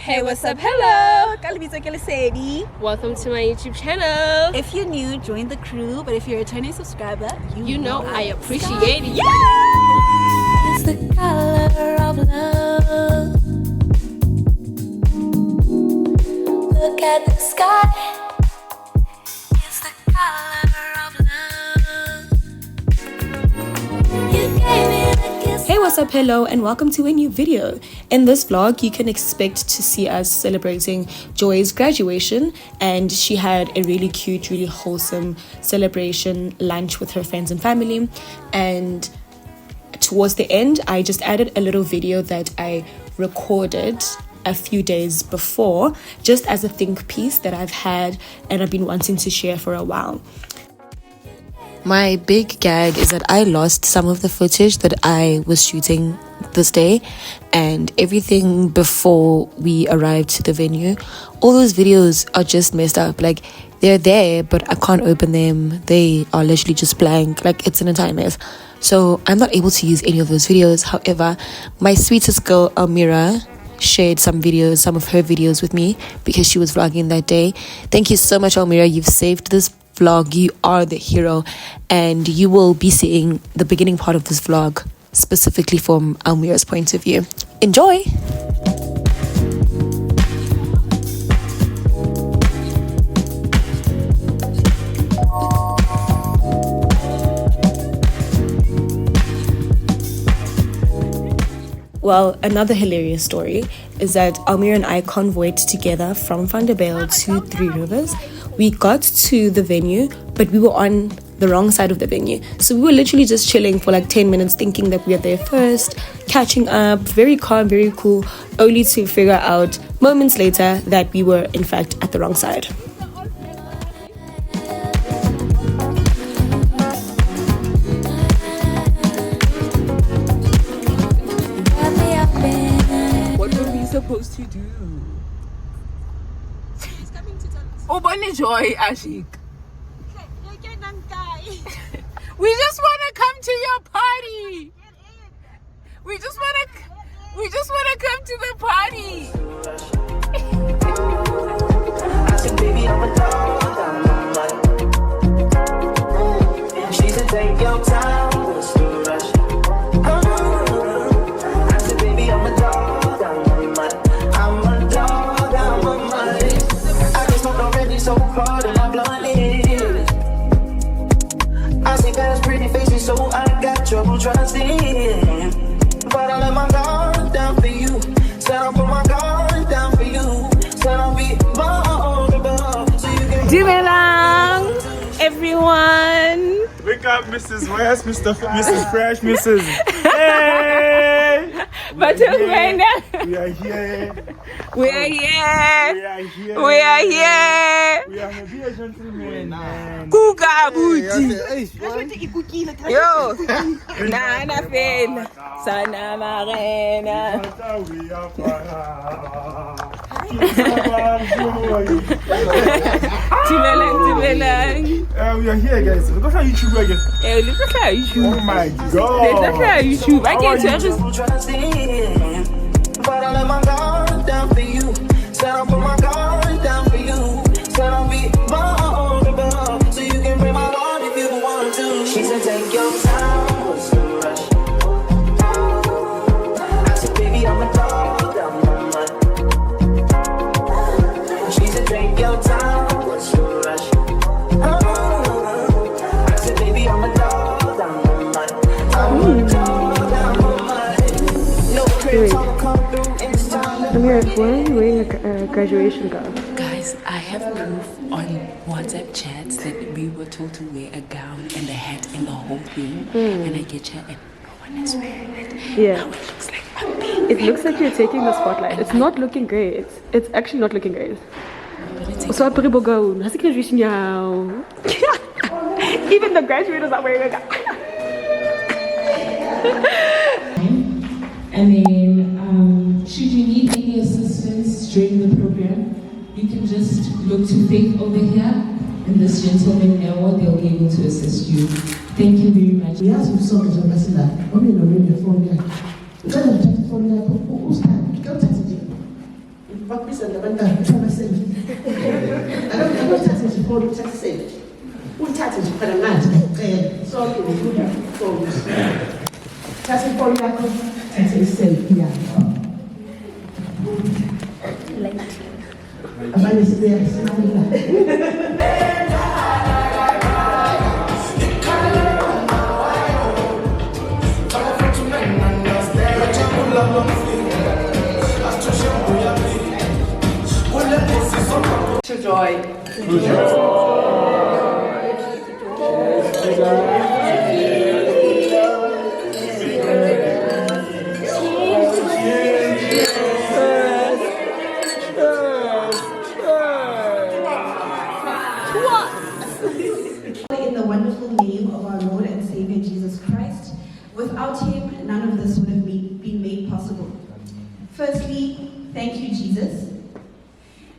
Hey, what's up? Hello. Lesedi. Welcome to my YouTube channel. If you're new, join the crew. But if you're a returning subscriber, you know I appreciate it. Yeah! It's the color of love. Look at the sky. It's the color of love. You gave me the kiss. Hey, what's up? Hello, and welcome to a new video. In this vlog, you can expect to see us celebrating Joy's graduation, and she had a really cute, really wholesome celebration lunch with her friends and family. And towards the end, I just added a little video that I recorded a few days before, just as a think piece that I've had and I've been wanting to share for a while. My big gag is that I lost some of the footage that I was shooting this day, and everything before we arrived to the venue. All those videos are just messed up. Like, they're there, but I can't open them. They are literally just blank. Like, it's an entire mess. So I'm not able to use any of those videos. However, my sweetest girl, Almira, shared some of her videos with me because she was vlogging that day. Thank you so much, Almira. You've saved this vlog. You are the hero, and you will be seeing the beginning part of this vlog specifically from Almira's point of view. Enjoy! Well, another hilarious story is that Almira and I convoyed together from Vanderbijl to Three Rivers. We got to the venue, but we were on the wrong side of the venue. So we were literally just chilling for like 10 minutes, thinking that we were there first, catching up, very calm, very cool, only to figure out moments later that we were in fact at the wrong side. What were we supposed to do? He's coming to tell us. Oh, bunny joy, Ashik. We just want to come to your party. We just want to come to the party. I said, baby, I'm a dog. She said, take your time. What's the rush? I said, baby, I'm a dog. I'm a dog. I'm a money. I just smoked already so hard and I'm blinded. I see past pretty faces, so I got trouble trusting. But I let my guard down for you. Said I'll put my guard down for you. Said I'll be vulnerable so you can. Dumelang, everyone. Wake up, Mrs. West, Mrs. Fresh, Mrs. Hey! But We are here. We are here. We are here. We are here. We are here, gentlemen. Kuka buti. Yo. Nana fen. Sana marena. Dumelang. We are here, guys. Look at YouTube again. Look at YouTube. Oh my God. Look at YouTube. I can't tell you. But I let my guard down for you. Said I'll put my guard down for you. Said I'll be vulnerable so you can bring my heart if you want to. She said, take your time. What's the rush? I said, baby, I'm a dog. I'm a man. She said, take your time. What's the rush? I said, baby, I'm a dog. I'm a man. I'm a dog. I'm a man. No crib talk come through in this time. Almira, why are you wearing a graduation gown? Guys, I have proof on WhatsApp chats that we were told to wear a gown and a hat and the whole thing. And I get you, and no one is wearing it. Yeah. Now it looks like I'm being. It looks like you're taking the spotlight. It's not looking great. It's actually not looking great. So a pretty gown. Has a graduation gown. Even the graduators are wearing a gown. And then, should you need any assistance during the program, you can just look to Faith over here and this gentleman now, they'll be able to assist you. Thank you very much. Yes, we saw the Messi. Only the phone. You can't take the phone. You can't take it. bakubiza ngabantwana baselfie. Akuthathe nje ifoni uthathe selfie. Uthathe nje phela manje ngicela sonke ngifuna ifoni. Thatha ifoni yakho uthathe iselfie yakho. Abanye sebeyasimamela. To joy. In the wonderful name of our Lord and Savior Jesus Christ, without him, none of this would have been made possible. Firstly, thank you, Jesus.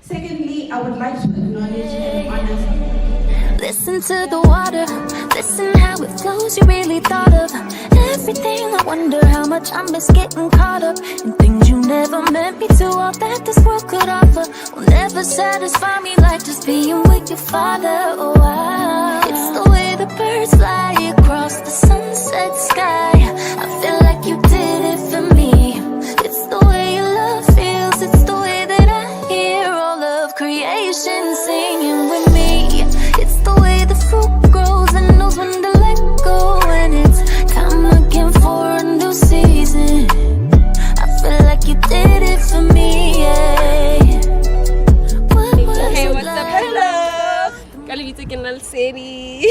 Secondly, I would like to acknowledge and honor. Listen to the water, listen how it flows. You really thought of everything. I wonder how much I miss getting caught up in things you never meant me to. All that this world could offer will never satisfy me like just being with your Father. Oh, it's the way the birds fly across the sunset sky. I feel like you did it for me. It's the way your love feels. It's the way that I hear all of creation singing with me. It's the way the fruit grows and knows when to let go. And it's time again for a new season. I feel like you did it for me, yeah. Hey, what's up? Hello! Lesedi.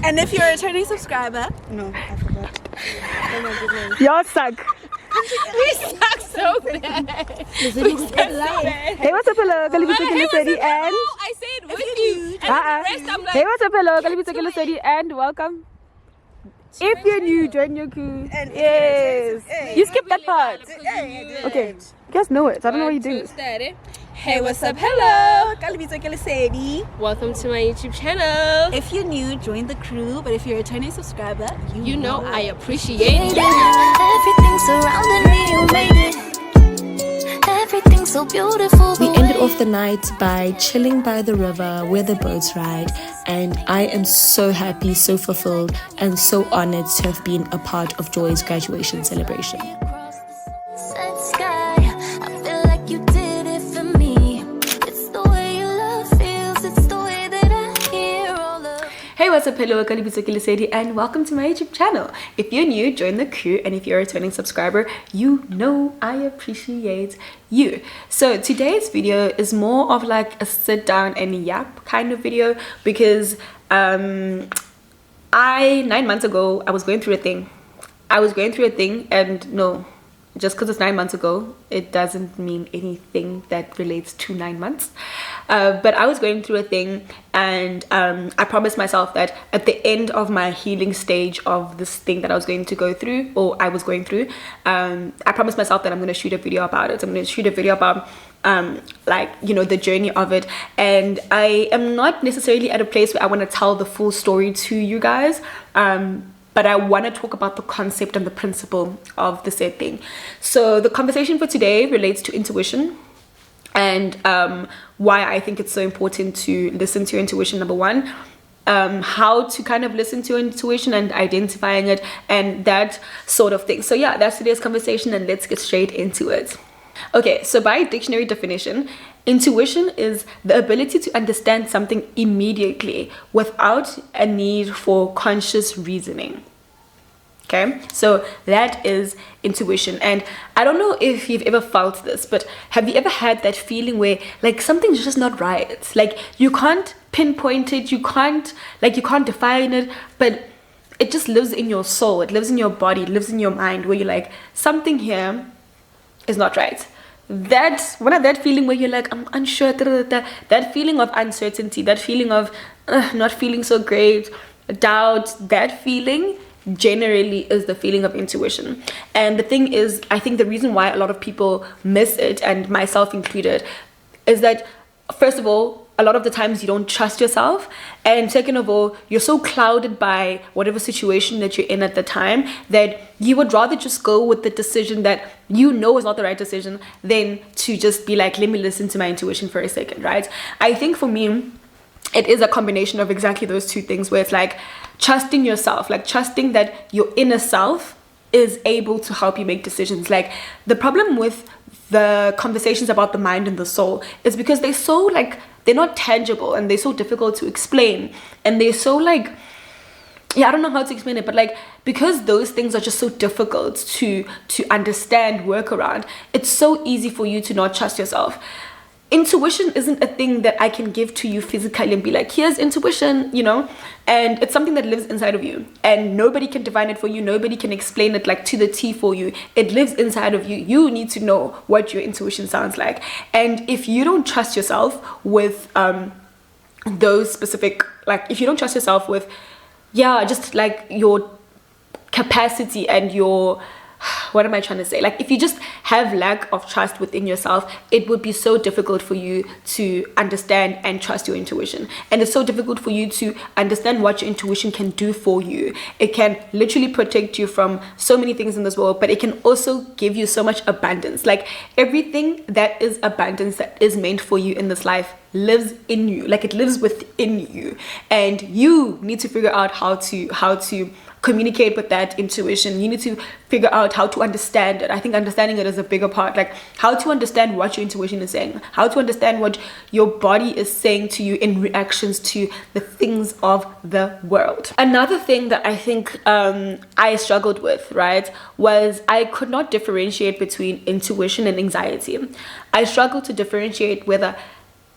And if you're a returning subscriber, no, I forgot. Oh my goodness. Y'all suck. We suck so bad. We suck so bad. Hey, what's up, hello? Lesedi and I said with you. And the rest I'm like, hey, what's up, hello? Lesedi and welcome. If you're new, join your crew. Yes. You skipped that part. Okay. You guys know it. I don't know what you do. Hey, what's up? Hello. Lesedi. Welcome to my YouTube channel. If you're new, join the crew. But if you're a returning subscriber, you know I appreciate it. Everything surrounding me, you made it. Everything so beautiful. We ended off the night by chilling by the river where the boats ride, and I am so happy, so fulfilled, and so honored to have been a part of Joy's graduation celebration. Hey, what's up, hello, Lesedi, and welcome to my YouTube channel. If you're new, join the crew, and if you're a returning subscriber, you know I appreciate you. So today's video is more of like a sit down and yap kind of video, because 9 months ago I was going through a thing. And no, just because it's 9 months ago, it doesn't mean anything that relates to 9 months. But I was going through a thing, and I promised myself that at the end of my healing stage of this thing that I was going to go through, or I was going through, I promised myself that I'm going to shoot a video about it. I'm going to shoot a video about like, you know, the journey of it. And I am not necessarily at a place where I want to tell the full story to you guys, but I want to talk about the concept and the principle of the said thing. So the conversation for today relates to intuition, and why I think it's so important to listen to your intuition, number one, how to kind of listen to intuition and identifying it and that sort of thing. So yeah, that's today's conversation, and let's get straight into it. Okay, so by dictionary definition, intuition is the ability to understand something immediately without a need for conscious reasoning. Okay, so that is intuition. And I don't know if you've ever felt this, but have you ever had that feeling where like something's just not right? Like you can't pinpoint it, you can't define it, but it just lives in your soul, it lives in your body, it lives in your mind, where you're like, something here is not right. That's one of that feeling where you're like, I'm unsure, that feeling of uncertainty, that feeling of not feeling so great, doubt, that feeling generally is the feeling of intuition. And the thing is, I think the reason why a lot of people miss it, and myself included, is that first of all, a lot of the times you don't trust yourself, and second of all, you're so clouded by whatever situation that you're in at the time that you would rather just go with the decision that you know is not the right decision than to just be like, let me listen to my intuition for a second, right? I think for me, it is a combination of exactly those two things, where it's like trusting yourself, like trusting that your inner self is able to help you make decisions. Like, the problem with the conversations about the mind and the soul is because they're so like, they're not tangible, and they're so difficult to explain, and they're so like, yeah, I don't know how to explain it, but like, because those things are just so difficult to understand, work around, it's so easy for you to not trust yourself. Intuition isn't a thing that I can give to you physically and be like, here's intuition, you know, and it's something that lives inside of you, and nobody can define it for you. Nobody can explain it like to the T for you. It lives inside of you. You need to know what your intuition sounds like. And if you don't trust yourself with those specific, like, if you don't trust yourself with, yeah, just like your capacity and your, what am I trying to say? Like, if you just have lack of trust within yourself, it would be so difficult for you to understand and trust your intuition. And it's so difficult for you to understand what your intuition can do for you. It can literally protect you from so many things in this world, but it can also give you so much abundance. Like, everything that is abundance that is meant for you in this life lives in you. Like, it lives within you, and you need to figure out how to communicate with that intuition. You need to figure out how to understand it. I think understanding it is a bigger part, like how to understand what your intuition is saying, how to understand what your body is saying to you in reactions to the things of the world. Another thing that I think I struggled with, right, was I could not differentiate between intuition and anxiety. I struggled to differentiate whether,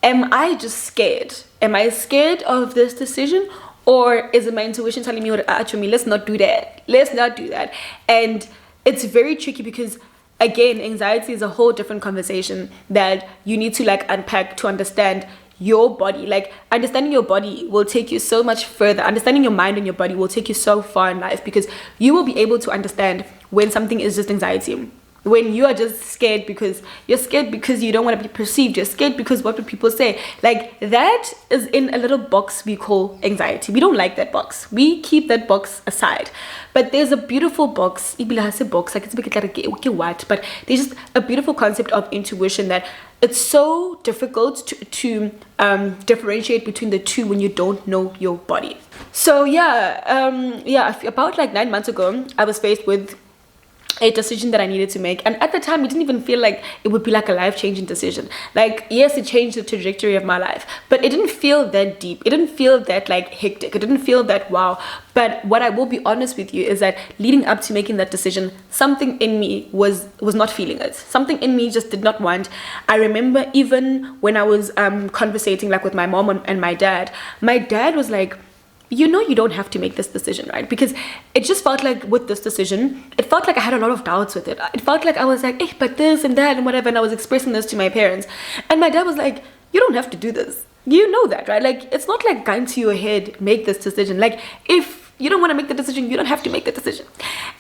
am I just scared? Am I scared of this decision? Or is it my intuition telling me, let's not do that. Let's not do that. And it's very tricky because, again, anxiety is a whole different conversation that you need to like unpack to understand your body. Like, understanding your body will take you so much further. Understanding your mind and your body will take you so far in life, because you will be able to understand when something is just anxiety. When you are just scared because you're scared because you don't want to be perceived, you're scared because what do people say, like, that is in a little box we call anxiety. We don't like that box. We keep that box aside. But there's a beautiful box, like it's what, but there's just a beautiful concept of intuition that it's so difficult to differentiate between the two when you don't know your body. So about like 9 months ago, I was faced with a decision that I needed to make, and at the time it didn't even feel like it would be like a life-changing decision. Like, yes, it changed the trajectory of my life, but it didn't feel that deep. It didn't feel that like hectic. It didn't feel that wow. But what I will be honest with you is that leading up to making that decision, something in me was not feeling it. Something in me just did not want. I remember even when I was conversating like with my mom and my dad was like, you know, you don't have to make this decision, right? Because it just felt like with this decision, it felt like I had a lot of doubts with it. It felt like I was like, hey, but this and that and whatever, and I was expressing this to my parents. And my dad was like, you don't have to do this. You know that, right? Like, it's not like gun to your head, make this decision. Like, if you don't want to make the decision, you don't have to make the decision.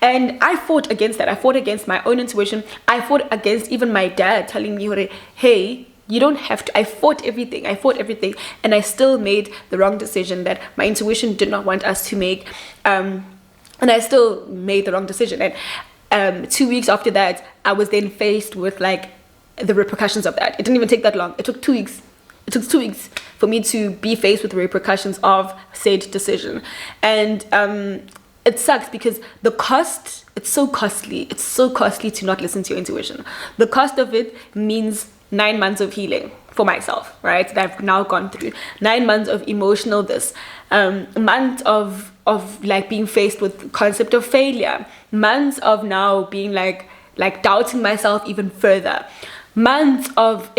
And I fought against that. I fought against my own intuition. I fought against even my dad telling me, hey, you don't have to. I fought everything, and I still made the wrong decision that my intuition did not want us to make, and I still made the wrong decision. And 2 weeks after that, I was then faced with like the repercussions of that. It didn't even take that long. It took 2 weeks. It took 2 weeks for me to be faced with the repercussions of said decision. And it sucks because the cost, it's so costly to not listen to your intuition. The cost of it means 9 months of healing for myself, right, that I've now gone through. 9 months of emotional months of like being faced with the concept of failure, months of now being like doubting myself even further, months of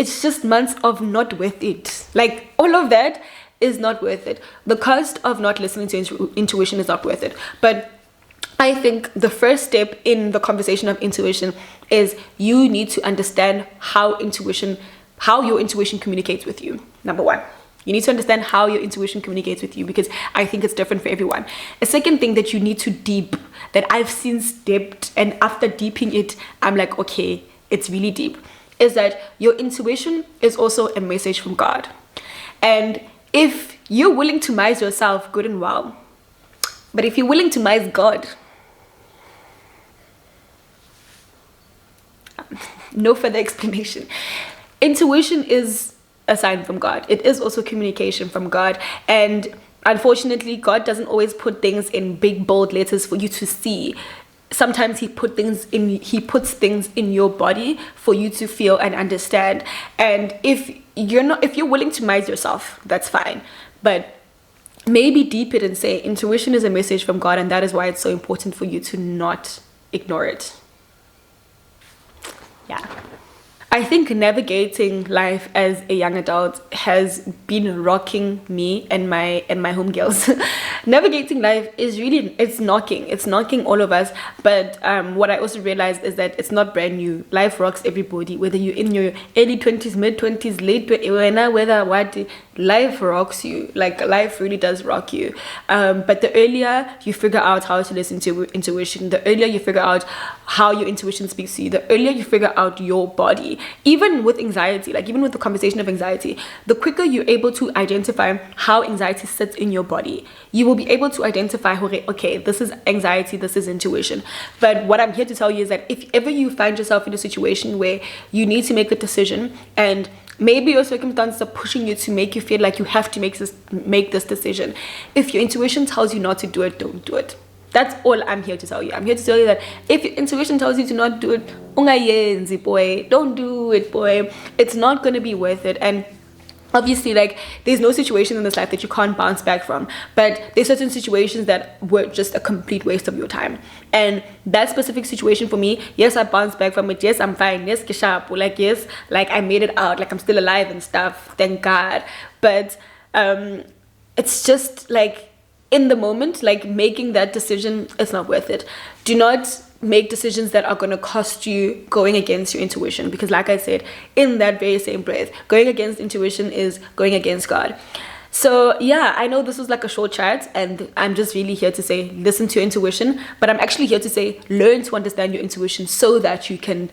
not worth it. Like, all of that is not worth it. The cost of not listening to intuition is not worth it. But I think the first step in the conversation of intuition is you need to understand how your intuition communicates with you. Number one, you need to understand how your intuition communicates with you, because I think it's different for everyone. A second thing that you need to deep, that I've since dipped, and after deeping it, I'm like, okay, it's really deep, is that your intuition is also a message from God. And if you're willing to mize yourself, good and well. But if you're willing to mize God, no further explanation. Intuition is a sign from God. It is also communication from God. And unfortunately, God doesn't always put things in big bold letters for you to see. Sometimes he puts things in your body for you to feel and understand. And if you're willing to mize yourself, that's fine. But maybe deep it and say intuition is a message from God, and that is why it's so important for you to not ignore it. Yeah. I think navigating life as a young adult has been rocking me and my homegirls. Navigating life is really, it's knocking all of us. But what I also realized is that it's not brand new. Life rocks everybody, whether you're in your early 20s, mid 20s, late 20s, whether what, life rocks you. Like, life really does rock you. But the earlier you figure out how to listen to intuition, the earlier you figure out how your intuition speaks to you, the earlier you figure out your body. Even with anxiety, like even with the conversation of anxiety, the quicker you're able to identify how anxiety sits in your body, you will be able to identify, okay, this is anxiety, this is intuition. But what I'm here to tell you is that if ever you find yourself in a situation where you need to make a decision, and maybe your circumstances are pushing you to make you feel like you have to make this decision, if your intuition tells you not to do it, don't do it. That's all I'm here to tell you. I'm here to tell you that if your intuition tells you to not do it, ungayenzi boy, don't do it, boy. It's not going to be worth it. And obviously, like, there's no situation in this life that you can't bounce back from, but there's certain situations that were just a complete waste of your time. And that specific situation for me, yes, I bounced back from it. Yes, I'm fine. Yes, kishapu. Like, yes, like I made it out. Like, I'm still alive and stuff. Thank God. But it's just like, in the moment, like, making that decision is not worth it. Do not make decisions that are going to cost you going against your intuition, because like I said, in that very same breath, going against intuition is going against God. So yeah, I know this was like a short chat, and I'm just really here to say listen to your intuition, but I'm actually here to say learn to understand your intuition so that you can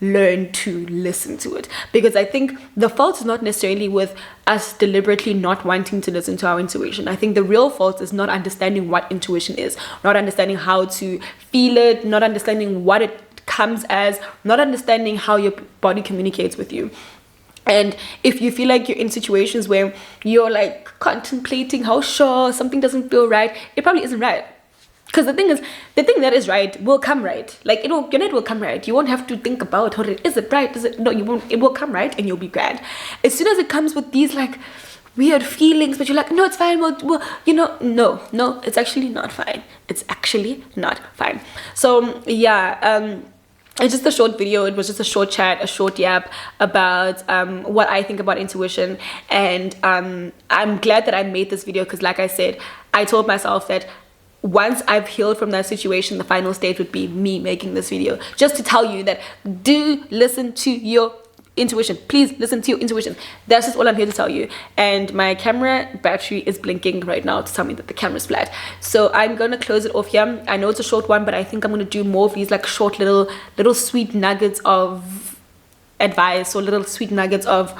learn to listen to it. Because I think the fault is not necessarily with us deliberately not wanting to listen to our intuition. I think the real fault is not understanding what intuition is, not understanding how to feel it, not understanding what it comes as, not understanding how your body communicates with you. And if you feel like you're in situations where you're like contemplating how sure something doesn't feel right, it probably isn't right. Because the thing is, the thing that is right will come right. Like, your net will come right. You won't have to think about, is it right? Is it? No, you won't. It will come right, and you'll be glad. As soon as it comes with these like weird feelings, but you're like, no, it's fine. Well, no, it's actually not fine. It's actually not fine. So yeah, it's just a short video. It was just a short chat, a short yap about what I think about intuition. And I'm glad that I made this video, because like I said, I told myself that once I've healed from that situation, the final stage would be me making this video, just to tell you that do listen to your intuition. Please listen to your intuition. That's just all I'm here to tell you. And my camera battery is blinking right now to tell me that the camera's flat, so I'm gonna close it off here. I know it's a short one, but I think I'm gonna do more of these like short little sweet nuggets of advice, or little sweet nuggets of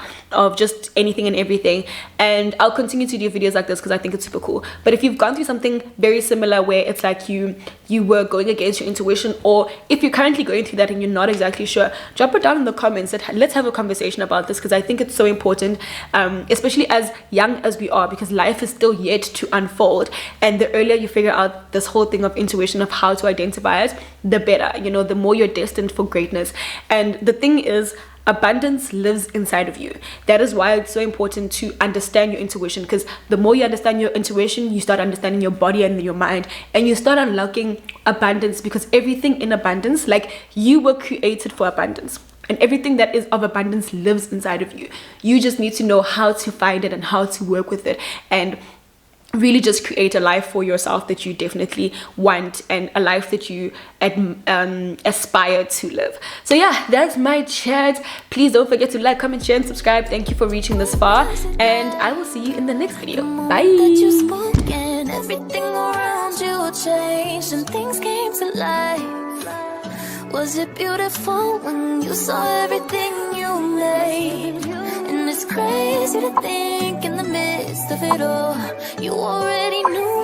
just anything and everything. And I'll continue to do videos like this because I think it's super cool. But if you've gone through something very similar where it's like you were going against your intuition, or if you're currently going through that and you're not exactly sure, drop it down in the comments. Let's have a conversation about this, because I think it's so important, especially as young as we are, because life is still yet to unfold. And the earlier you figure out this whole thing of intuition, of how to identify it, the better. The more you're destined for greatness. And the thing is, abundance lives inside of you. That is why it's so important to understand your intuition, because the more you understand your intuition, you start understanding your body and your mind, and you start unlocking abundance, because everything in abundance, like, you were created for abundance, and everything that is of abundance lives inside of you. You just need to know how to find it and how to work with it, and really just create a life for yourself that you definitely want, and a life that you aspire to live. So yeah, that's my chat. Please don't forget to like, comment, share, and subscribe. Thank you for reaching this far, and I will see you in the next video. Bye. Everything around you changed and things came to life. Was it beautiful when you saw everything you made? And it's crazy to think in the midst of it all, you already knew